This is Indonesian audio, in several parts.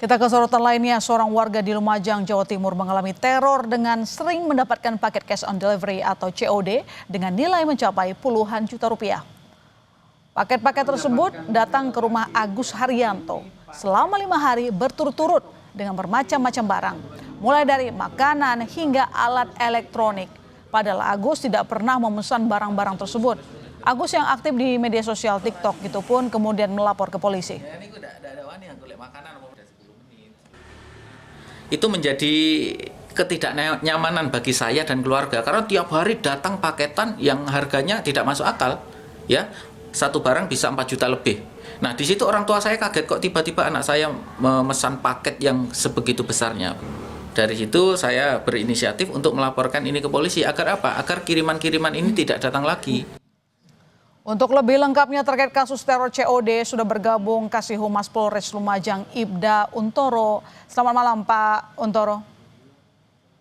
Kita ke sorotan lainnya, seorang warga di Lumajang, Jawa Timur mengalami teror dengan sering mendapatkan paket cash on delivery atau COD dengan nilai mencapai puluhan juta rupiah. Paket-paket tersebut datang ke rumah Agus Haryanto selama 5 hari berturut-turut dengan bermacam-macam barang, mulai dari makanan hingga alat elektronik. Padahal Agus tidak pernah memesan barang-barang tersebut. Agus yang aktif di media sosial TikTok itu pun kemudian melapor ke polisi. Itu menjadi ketidaknyamanan bagi saya dan keluarga karena tiap hari datang paketan yang harganya tidak masuk akal, ya. Satu barang bisa 4 juta lebih. Nah, di situ orang tua saya kaget kok tiba-tiba anak saya memesan paket yang sebegitu besarnya. Dari situ saya berinisiatif untuk melaporkan ini ke polisi agar apa? Agar kiriman-kiriman ini tidak datang lagi. Untuk lebih lengkapnya terkait kasus teror COD sudah bergabung Kasih Humas Polres Lumajang Ibda Untoro. Selamat malam Pak Untoro.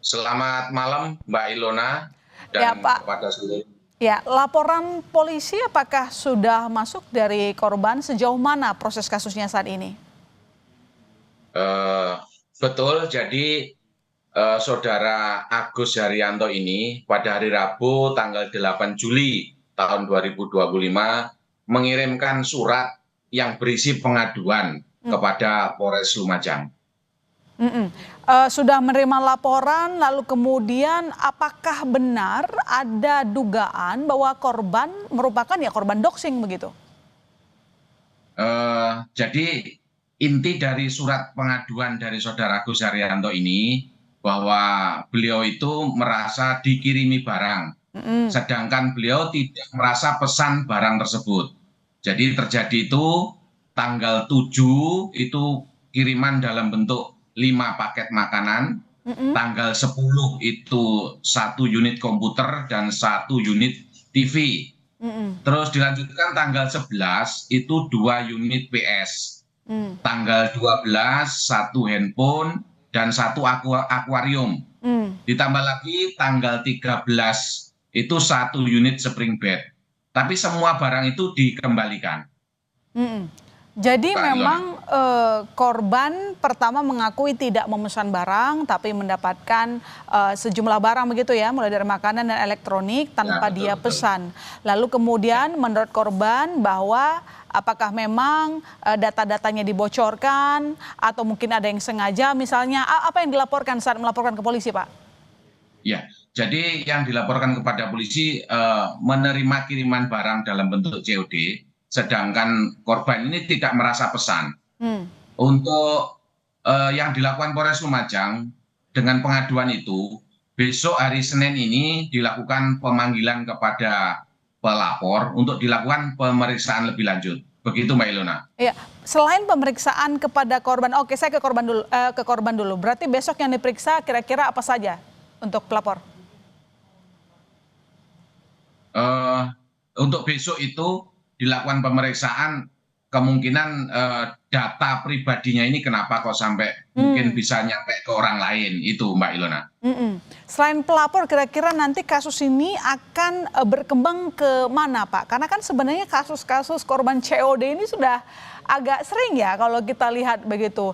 Selamat malam Mbak Ilona dan Ya, Pak. kepada seluruh. Ya, laporan polisi apakah sudah masuk dari korban? Sejauh mana proses kasusnya saat ini? Betul, jadi Saudara Agus Haryanto ini pada hari Rabu tanggal 8 Juli tahun 2025 mengirimkan surat yang berisi pengaduan kepada Polres Lumajang. Sudah menerima laporan, lalu kemudian apakah benar ada dugaan bahwa korban merupakan korban doxing begitu? Jadi inti dari surat pengaduan dari Saudara Agus Haryanto ini bahwa beliau itu merasa dikirimi barang. Sedangkan beliau tidak merasa pesan barang tersebut. Jadi terjadi itu tanggal 7 itu kiriman dalam bentuk 5 paket makanan. Tanggal 10 itu 1 unit komputer dan 1 unit TV. Terus dilanjutkan tanggal 11 itu 2 unit PS. Tanggal 12 1 handphone dan 1 akuarium. Ditambah lagi tanggal 13 itu 1 unit spring bed. Tapi semua barang itu dikembalikan. Jadi memang korban pertama mengakui tidak memesan barang tapi mendapatkan sejumlah barang begitu ya, mulai dari makanan dan elektronik tanpa dia pesan. Lalu kemudian menurut korban bahwa apakah memang data-datanya dibocorkan atau mungkin ada yang sengaja, misalnya apa yang dilaporkan saat melaporkan ke polisi, Pak? Ya, jadi yang dilaporkan kepada polisi menerima kiriman barang dalam bentuk COD, sedangkan korban ini tidak merasa pesan. Untuk yang dilakukan Polres Lumajang dengan pengaduan itu, besok hari Senin ini dilakukan pemanggilan kepada pelapor untuk dilakukan pemeriksaan lebih lanjut. Begitu Mbak Ilona. Iya, selain pemeriksaan kepada korban, oke saya ke korban dulu. Berarti besok yang diperiksa kira-kira apa saja untuk pelapor? Untuk besok itu dilakukan pemeriksaan kemungkinan data pribadinya ini kenapa kok sampai mungkin bisa nyampe ke orang lain itu Mbak Ilona. Selain pelapor kira-kira nanti kasus ini akan berkembang ke mana Pak? Karena kan sebenarnya kasus-kasus korban COD ini sudah agak sering ya kalau kita lihat begitu.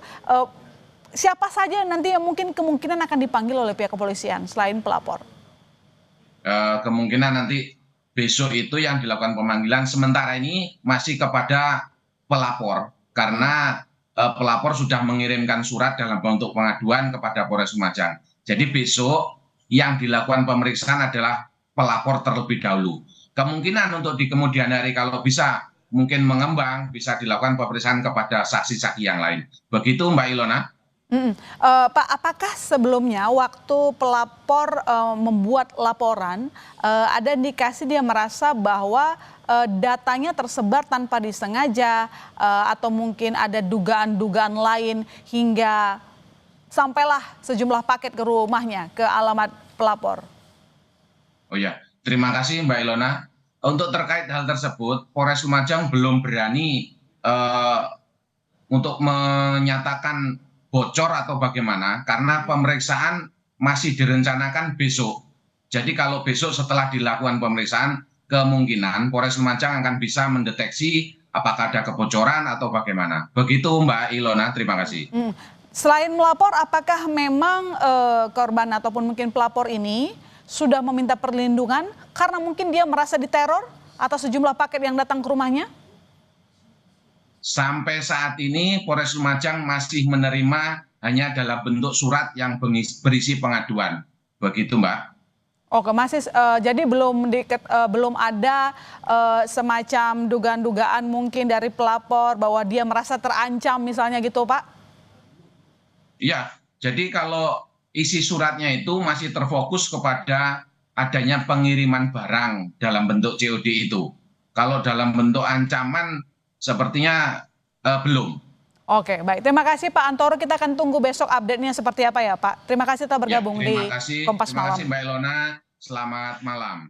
Siapa saja nanti yang mungkin kemungkinan akan dipanggil oleh pihak kepolisian selain pelapor? Kemungkinan nanti besok itu yang dilakukan pemanggilan sementara ini masih kepada pelapor karena pelapor sudah mengirimkan surat dalam bentuk pengaduan kepada Polres Lumajang. Jadi besok yang dilakukan pemeriksaan adalah pelapor terlebih dahulu. Kemungkinan untuk di kemudian hari kalau bisa mungkin mengembang bisa dilakukan pemeriksaan kepada saksi-saksi yang lain. Begitu Mbak Ilona. Pak, apakah sebelumnya waktu pelapor membuat laporan ada indikasi dia merasa bahwa datanya tersebar tanpa disengaja atau mungkin ada dugaan-dugaan lain hingga sampailah sejumlah paket ke rumahnya, ke alamat pelapor? Oh ya, terima kasih Mbak Ilona. Untuk terkait hal tersebut, Polres Lumajang belum berani untuk menyatakan bocor atau bagaimana karena pemeriksaan masih direncanakan besok. Jadi kalau besok setelah dilakukan pemeriksaan kemungkinan Polres Lumajang akan bisa mendeteksi apakah ada kebocoran atau bagaimana. Begitu Mbak Ilona, terima kasih. Selain melapor, apakah memang korban ataupun mungkin pelapor ini sudah meminta perlindungan karena mungkin dia merasa diteror atas sejumlah paket yang datang ke rumahnya? Sampai saat ini Polres Lumajang masih menerima hanya dalam bentuk surat yang berisi pengaduan. Begitu Mbak. Oke, masih jadi belum ada semacam dugaan-dugaan mungkin dari pelapor bahwa dia merasa terancam misalnya gitu, Pak? Iya, jadi kalau isi suratnya itu masih terfokus kepada adanya pengiriman barang dalam bentuk COD itu. Kalau dalam bentuk ancaman sepertinya belum. Oke, baik. Terima kasih Pak Antoro. Kita akan tunggu besok update-nya seperti apa ya Pak. Terima kasih telah bergabung di Kompas Malam. Terima kasih Mbak Ilona. Selamat malam.